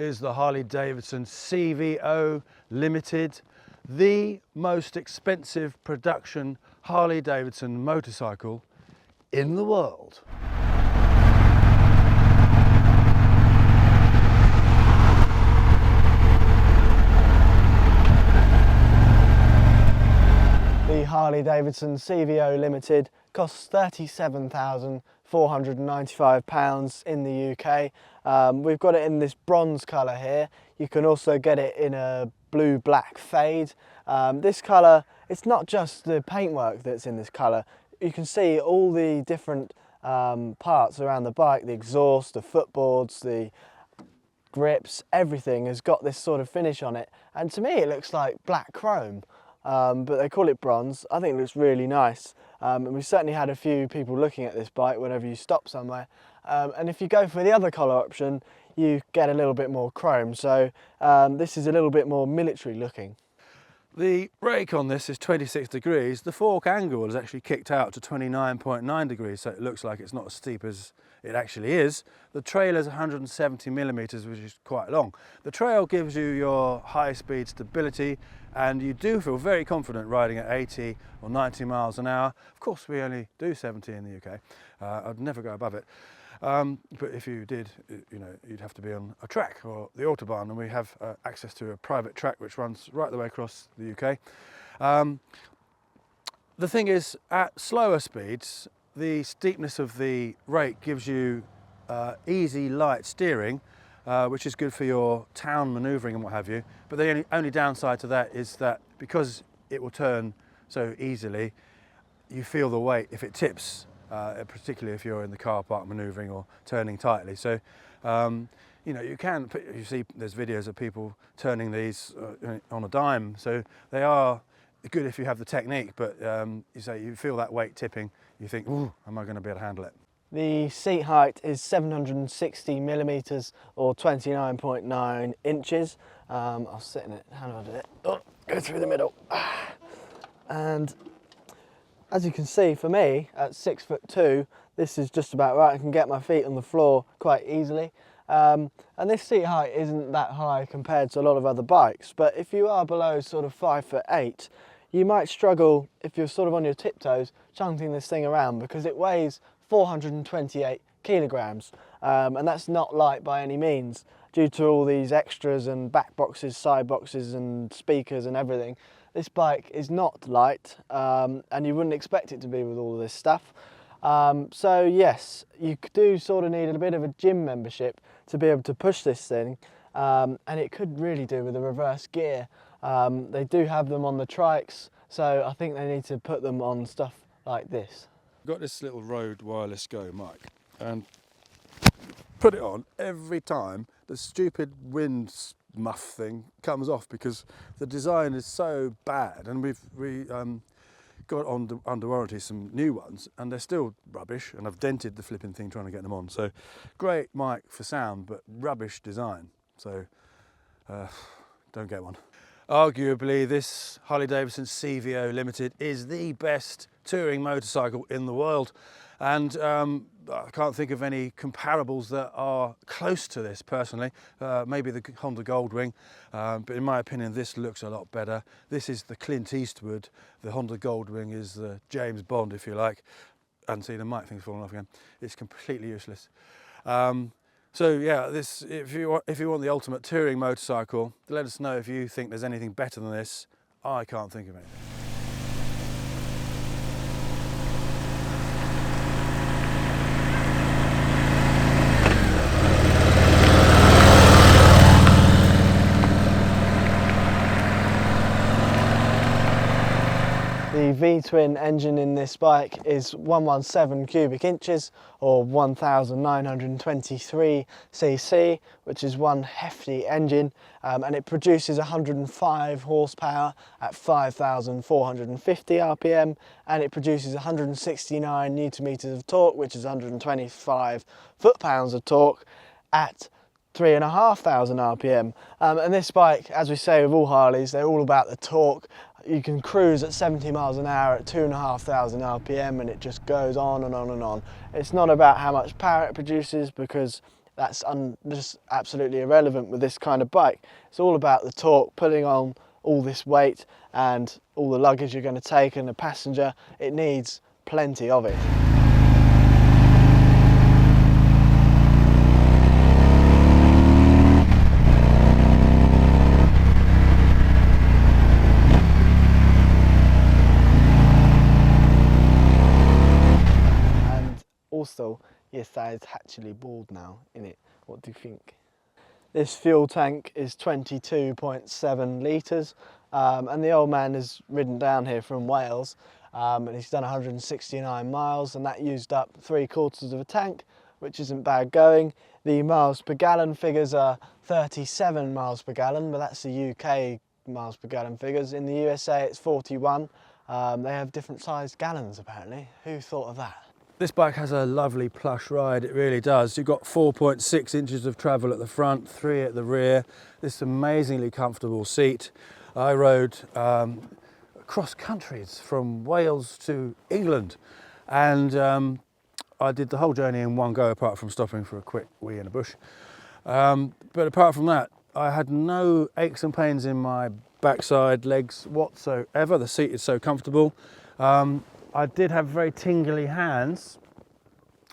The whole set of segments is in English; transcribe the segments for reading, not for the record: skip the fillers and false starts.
is the Harley-Davidson CVO Limited, the most expensive production Harley-Davidson motorcycle in the world. The Harley-Davidson CVO Limited costs £37,495 in the UK. We've got it in this bronze colour here. You can also get it in a blue-black fade. This colour, it's not just the paintwork that's in this colour. You can see all the different parts around the bike, the exhaust, the footboards, the grips, everything has got this sort of finish on it. And to me it looks like black chrome. But they call it bronze. I think it looks really nice. And we've certainly had a few people looking at this bike whenever you stop somewhere. And if you go for the other colour option, you get a little bit more chrome. So this is a little bit more military looking. The rake on this is 26 degrees. The fork angle is actually kicked out to 29.9 degrees, so it looks like it's not as steep as it actually is. The trail is 170 millimeters, which is quite long. The trail gives you your high speed stability, and you do feel very confident riding at 80 or 90 miles an hour. Of course, we only do 70 in the UK. I'd never go above it. But if you did, you know, you'd have to be on a track or the Autobahn, and we have access to a private track which runs right the way across the UK. The thing is, at slower speeds, the steepness of the rake gives you easy, light steering, which is good for your town manoeuvring and what have you. But the only downside to that is that because it will turn so easily, you feel the weight if it tips. Particularly if you're in the car park manoeuvring or turning tightly. So, you know, you see there's videos of people turning these on a dime. So they are good if you have the technique, but you feel that weight tipping, you think, ooh, am I going to be able to handle it? The seat height is 760 millimeters or 29.9 inches. I'll sit in it, how do I do it? Oh, go through the middle. And as you can see, for me, at 6'2", this is just about right. I can get my feet on the floor quite easily. And this seat height isn't that high compared to a lot of other bikes, but if you are below sort of 5'8", you might struggle, if you're sort of on your tiptoes, chunking this thing around, because it weighs 428 kilograms. And that's not light by any means, due to all these extras and back boxes, side boxes and speakers and everything. This bike is not light, and you wouldn't expect it to be with all of this stuff. So yes, you do sort of need a bit of a gym membership to be able to push this thing, and it could really do with a reverse gear. They do have them on the trikes, so I think they need to put them on stuff like this. I've got this little Rode Wireless Go mic, and put it on every time the stupid wind muff thing comes off, because the design is so bad, and we got under warranty some new ones and they're still rubbish, and I've dented the flipping thing trying to get them on. So great mic for sound, but rubbish design, so don't get one. Arguably, this Harley-Davidson CVO Limited is the best touring motorcycle in the world, and I can't think of any comparables that are close to this personally. Maybe the Honda Goldwing, but in my opinion this looks a lot better. This is the Clint Eastwood, the Honda Goldwing is the James Bond, if you like. And see, the mic thing's falling off again. It's completely useless. So yeah, this, if you want the ultimate touring motorcycle, let us know if you think there's anything better than this. I can't think of anything. The V-twin engine in this bike is 117 cubic inches or 1923 cc, which is one hefty engine, and it produces 105 horsepower at 5,450 RPM, and it produces 169 newton meters of torque, which is 125 foot-pounds of torque at 3,500 RPM. And this bike, as we say with all Harleys, they're all about the torque. You can cruise at 70 miles an hour at 2,500 RPM and it just goes on and on and on. It's not about how much power it produces, because that's just absolutely irrelevant with this kind of bike. It's all about the torque, putting on all this weight and all the luggage you're going to take and the passenger. It needs plenty of it. Also, yes, that is actually bald now, innit? What do you think? This fuel tank is 22.7 litres, and the old man has ridden down here from Wales, and he's done 169 miles, and that used up 3/4 of a tank, which isn't bad going. The miles per gallon figures are 37 miles per gallon, but that's the UK miles per gallon figures. In the USA, it's 41. They have different sized gallons, apparently. Who thought of that? This bike has a lovely plush ride, it really does. You've got 4.6 inches of travel at the front, 3 at the rear. This amazingly comfortable seat. I rode across countries from Wales to England, and I did the whole journey in one go, apart from stopping for a quick wee in a bush. But apart from that, I had no aches and pains in my backside, legs whatsoever. The seat is so comfortable. I did have very tingly hands,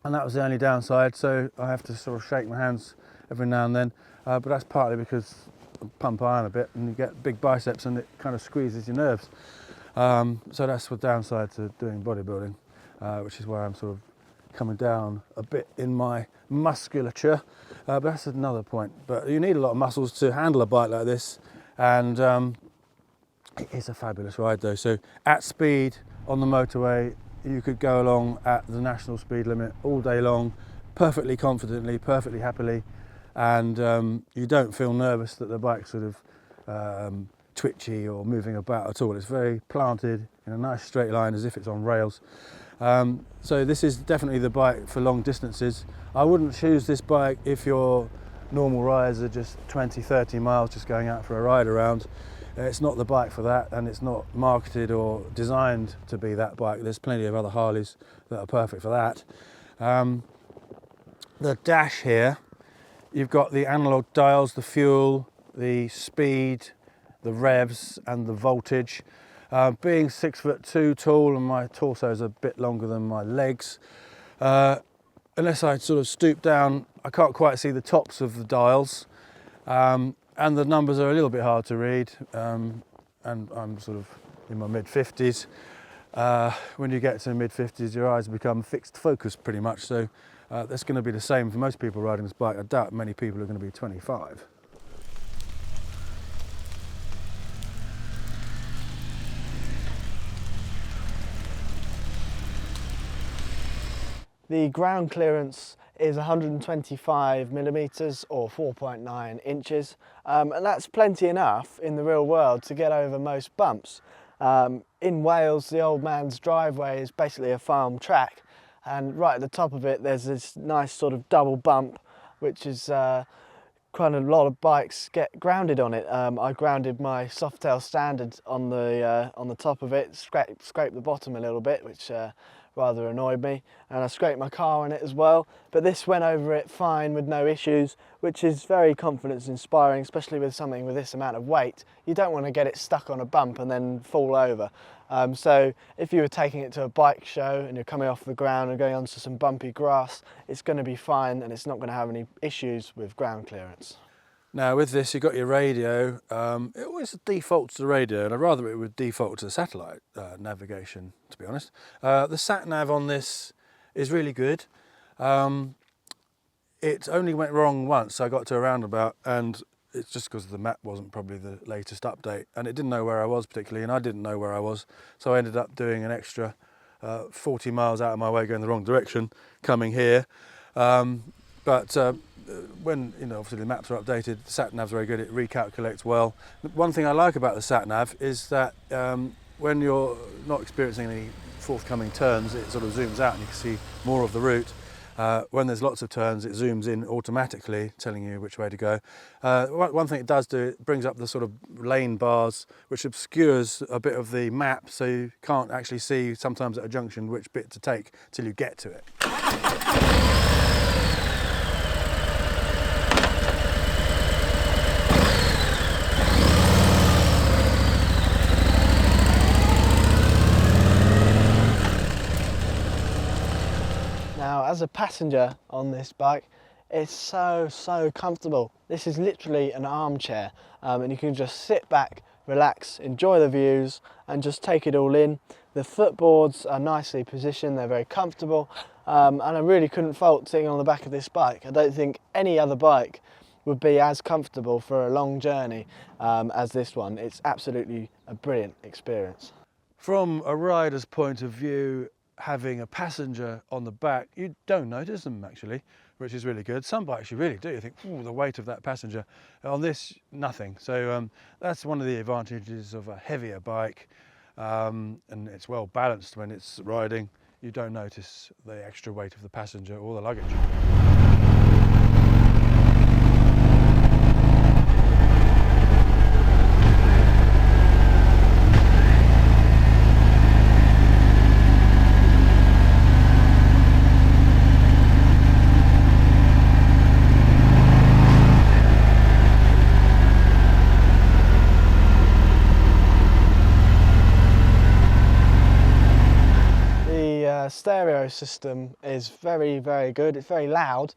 and that was the only downside, so I have to sort of shake my hands every now and then, but that's partly because I pump iron a bit and you get big biceps and it kind of squeezes your nerves. So that's the downside to doing bodybuilding, which is why I'm sort of coming down a bit in my musculature, but that's another point. But you need a lot of muscles to handle a bike like this, and it is a fabulous ride though. So at speed, on the motorway, you could go along at the national speed limit all day long, perfectly confidently, perfectly happily, and you don't feel nervous that the bike's sort of twitchy or moving about at all. It's very planted in a nice straight line as if it's on rails. So this is definitely the bike for long distances. I wouldn't choose this bike if your normal rides are just 20-30 miles just going out for a ride around. It's not the bike for that, and it's not marketed or designed to be that bike. There's plenty of other Harleys that are perfect for that. The dash here, you've got the analog dials, the fuel, the speed, the revs and the voltage. Being 6'2" tall and my torso is a bit longer than my legs, unless I sort of stoop down, I can't quite see the tops of the dials. And the numbers are a little bit hard to read, and I'm sort of in my mid-50s. When you get to the mid-50s, your eyes become fixed focus pretty much, so that's going to be the same for most people riding this bike. I doubt many people are going to be 25. The ground clearance is 125 millimeters or 4.9 inches, and that's plenty enough in the real world to get over most bumps. In Wales, the old man's driveway is basically a farm track, and right at the top of it there's this nice sort of double bump, which is quite a lot of bikes get grounded on it. I grounded my Softail Standard on the top of it, scraped the bottom a little bit, which rather annoyed me, and I scraped my car on it as well, but this went over it fine with no issues, which is very confidence inspiring, especially with something with this amount of weight. You don't want to get it stuck on a bump and then fall over. So if you were taking it to a bike show and you're coming off the ground and going onto some bumpy grass, it's going to be fine and it's not going to have any issues with ground clearance. Now with this, you've got your radio. It always defaults to the radio, and I'd rather it would default to the satellite navigation, to be honest. The sat-nav on this is really good. It only went wrong once. I got to a roundabout, and it's just because the map wasn't probably the latest update, and it didn't know where I was particularly, and I didn't know where I was. So I ended up doing an extra 40 miles out of my way going the wrong direction, coming here. When obviously the maps are updated, the sat nav's very good. It recalculates well. One thing I like about the sat nav is that when you're not experiencing any forthcoming turns, it sort of zooms out and you can see more of the route. When there's lots of turns, it zooms in automatically, telling you which way to go. One thing it does do, it brings up the sort of lane bars, which obscures a bit of the map, so you can't actually see sometimes at a junction which bit to take till you get to it. as a passenger on this bike, it's so comfortable. This is literally an armchair, and you can just sit back, relax, enjoy the views and just take it all in. The footboards are nicely positioned, they're very comfortable, and I really couldn't fault sitting on the back of this bike. I don't think any other bike would be as comfortable for a long journey as this one. It's absolutely a brilliant experience. From a rider's point of view, having a passenger on the back, you don't notice them actually, which is really good. Some bikes you really do. You think, ooh, the weight of that passenger. On this, nothing. So that's one of the advantages of a heavier bike, and it's well balanced when it's riding. You don't notice the extra weight of the passenger or the luggage. Stereo system is very good. It's very loud.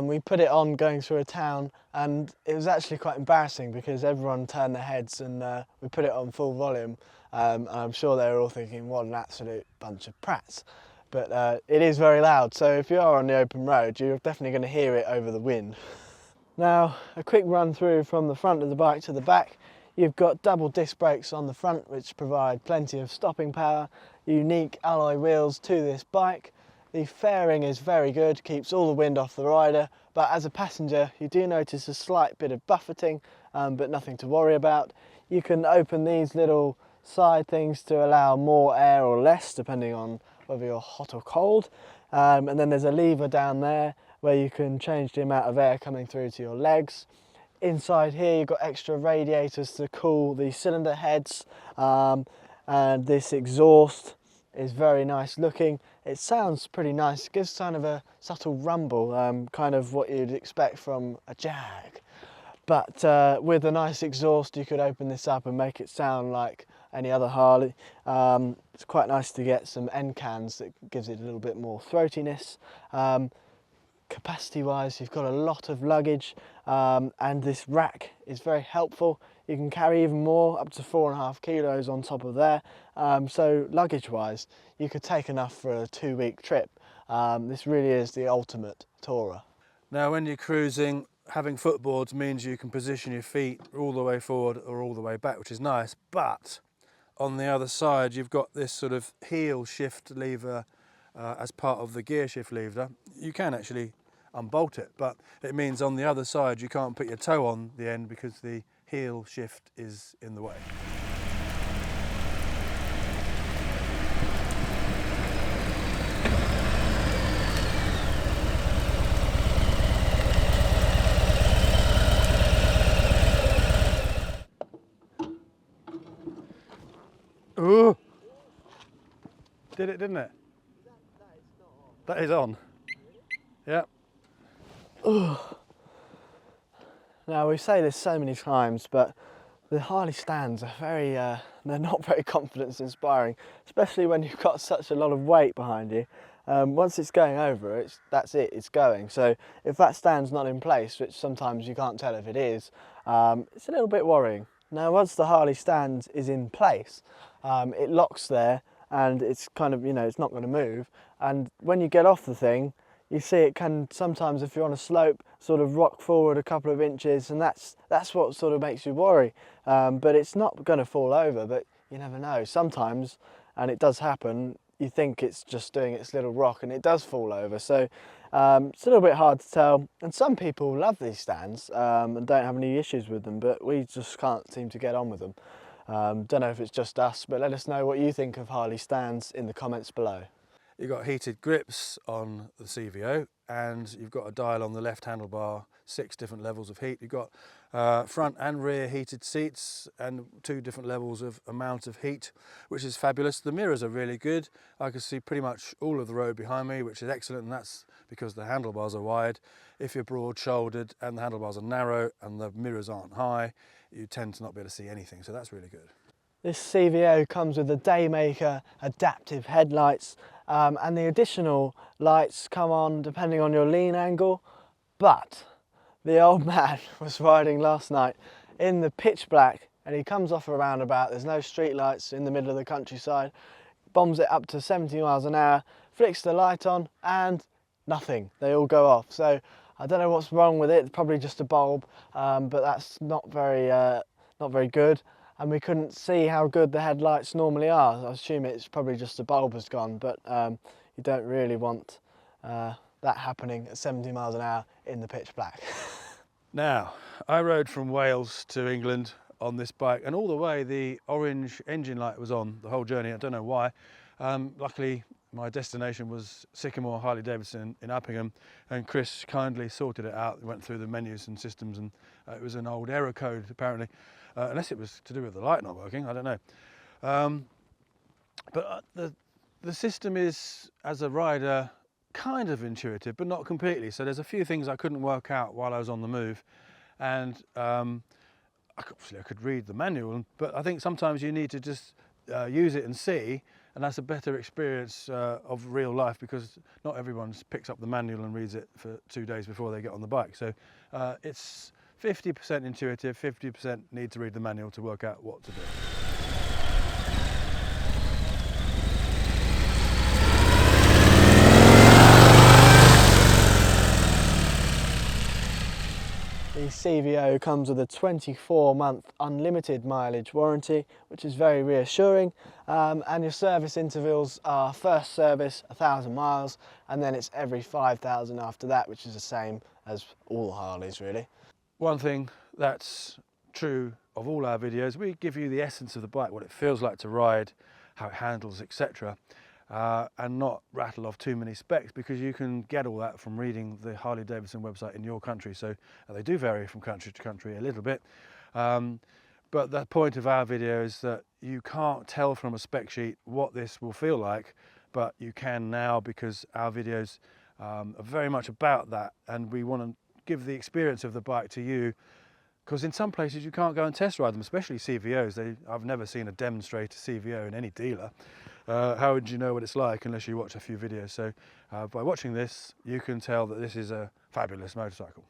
We put it on going through a town and it was actually quite embarrassing because everyone turned their heads and we put it on full volume, and I'm sure they were all thinking what an absolute bunch of prats, but it is very loud, so if you are on the open road you're definitely going to hear it over the wind. Now a quick run through from the front of the bike to the back. You've got double disc brakes on the front which provide plenty of stopping power, unique alloy wheels to this bike. The fairing is very good, keeps all the wind off the rider, but as a passenger you do notice a slight bit of buffeting, but nothing to worry about. You can open these little side things to allow more air or less depending on whether you're hot or cold, and then there's a lever down there where you can change the amount of air coming through to your legs. Inside here you've got extra radiators to cool the cylinder heads, and this exhaust is very nice looking. It sounds pretty nice, it gives kind of a subtle rumble, kind of what you'd expect from a Jag. But with a nice exhaust you could open this up and make it sound like any other Harley. It's quite nice to get some end cans that gives it a little bit more throatiness. Capacity wise you've got a lot of luggage, and this rack is very helpful. You can carry even more, up to 4.5 kilos on top of there, so luggage wise you could take enough for a 2-week trip. This really is the ultimate tourer. Now when you're cruising, having footboards means you can position your feet all the way forward or all the way back, which is nice, but on the other side you've got this sort of heel shift lever as part of the gear shift lever. You can actually unbolt it, but it means on the other side you can't put your toe on the end because the heel shift is in the way. Ooh! Did it, didn't it? That is on. Yeah. Now we say this so many times, but the Harley stands are they're not very confidence inspiring, especially when you've got such a lot of weight behind you. Once it's going over, that's it, it's going. So if that stand's not in place, which sometimes you can't tell if it is, it's a little bit worrying. Now once the Harley stand is in place, it locks there and it's kind of, it's not going to move. And when you get off the thing, you see it can sometimes, if you're on a slope, sort of rock forward a couple of inches, and that's what sort of makes you worry. But it's not going to fall over, but you never know. Sometimes, and it does happen, you think it's just doing its little rock and it does fall over. So it's a little bit hard to tell. And some people love these stands and don't have any issues with them, but we just can't seem to get on with them. Don't know if it's just us, but let us know what you think of Harley stands in the comments below. You've got heated grips on the CVO, and you've got a dial on the left handlebar, 6 different levels of heat. You've got front and rear heated seats and 2 different levels of amount of heat, which is fabulous. The mirrors are really good. I can see pretty much all of the road behind me, which is excellent, and that's because the handlebars are wide. If you're broad-shouldered and the handlebars are narrow and the mirrors aren't high, you tend to not be able to see anything, so that's really good. This CVO comes with the Daymaker adaptive headlights, and the additional lights come on depending on your lean angle. But the old man was riding last night in the pitch black, and he comes off a roundabout, there's no street lights in the middle of the countryside, bombs it up to 70 miles an hour, flicks the light on, and nothing, they all go off. So I don't know what's wrong with it, probably just a bulb, but that's not very good. And we couldn't see how good the headlights normally are. I assume it's probably just the bulb has gone, but you don't really want that happening at 70 miles an hour in the pitch black. Now, I rode from Wales to England on this bike, and all the way the orange engine light was on the whole journey. I don't know why. Luckily, my destination was Sycamore Harley-Davidson in Uppingham, and Chris kindly sorted it out. We went through the menus and systems, and it was an old error code apparently, unless it was to do with the light not working, I don't know. But the system is, as a rider, kind of intuitive, but not completely. So there's a few things I couldn't work out while I was on the move, and obviously I could read the manual, but I think sometimes you need to just use it and see, and that's a better experience of real life, because not everyone picks up the manual and reads it for 2 days before they get on the bike. So it's 50% intuitive, 50% need to read the manual to work out what to do. The CVO comes with a 24-month unlimited mileage warranty, which is very reassuring, and your service intervals are first service 1,000 miles, and then it's every 5,000 after that, which is the same as all Harleys really. One thing that's true of all our videos, we give you the essence of the bike, what it feels like to ride, how it handles, etc. And not rattle off too many specs, because you can get all that from reading the Harley-Davidson website in your country. So they do vary from country to country a little bit. But the point of our video is that you can't tell from a spec sheet what this will feel like, but you can now, because our videos are very much about that, and we want to give the experience of the bike to you, because in some places you can't go and test ride them, especially CVOs. I've never seen a demonstrator CVO in any dealer. How would you know what it's like unless you watch a few videos? So by watching this, you can tell that this is a fabulous motorcycle.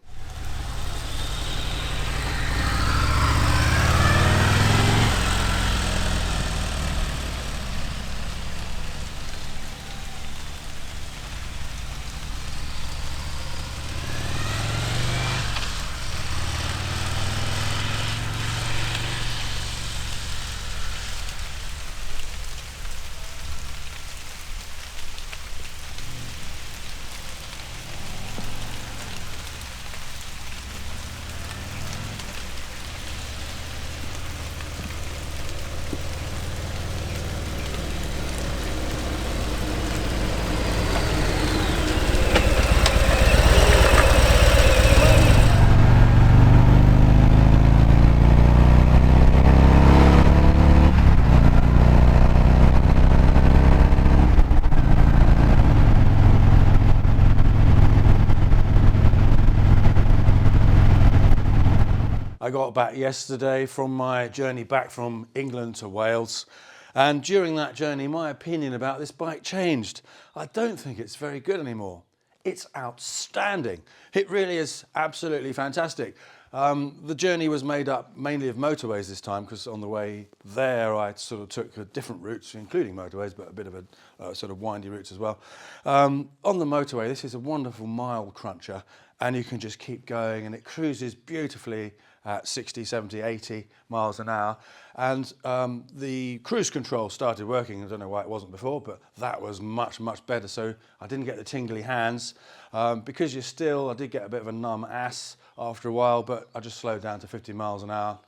I got back yesterday from my journey back from England to Wales, and during that journey my opinion about this bike changed. I don't think it's very good anymore. It's outstanding. It really is absolutely fantastic. The journey was made up mainly of motorways this time, because on the way there I sort of took different routes, including motorways, but a bit of a sort of windy routes as well. On the motorway, this is a wonderful mile cruncher, and you can just keep going, and it cruises beautifully at 60, 70, 80 miles an hour. And the cruise control started working. I don't know why it wasn't before, but that was much, much better. So I didn't get the tingly hands. Because I did get a bit of a numb ass after a while, but I just slowed down to 50 miles an hour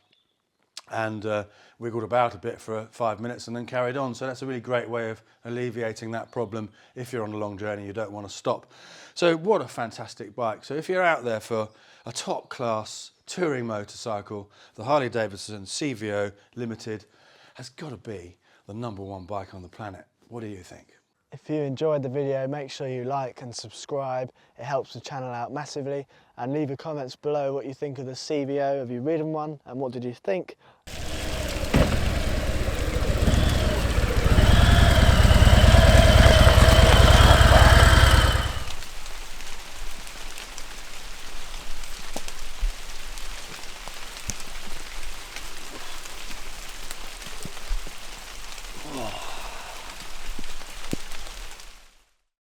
and wiggled about a bit for 5 minutes and then carried on. So that's a really great way of alleviating that problem if you're on a long journey, you don't want to stop. So what a fantastic bike. So if you're out there for a top class touring motorcycle, the Harley-Davidson CVO Limited has got to be the #1 bike on the planet. What do you think? If you enjoyed the video, make sure you like and subscribe. It helps the channel out massively. And leave your comments below what you think of the CVO. Have you ridden one and what did you think?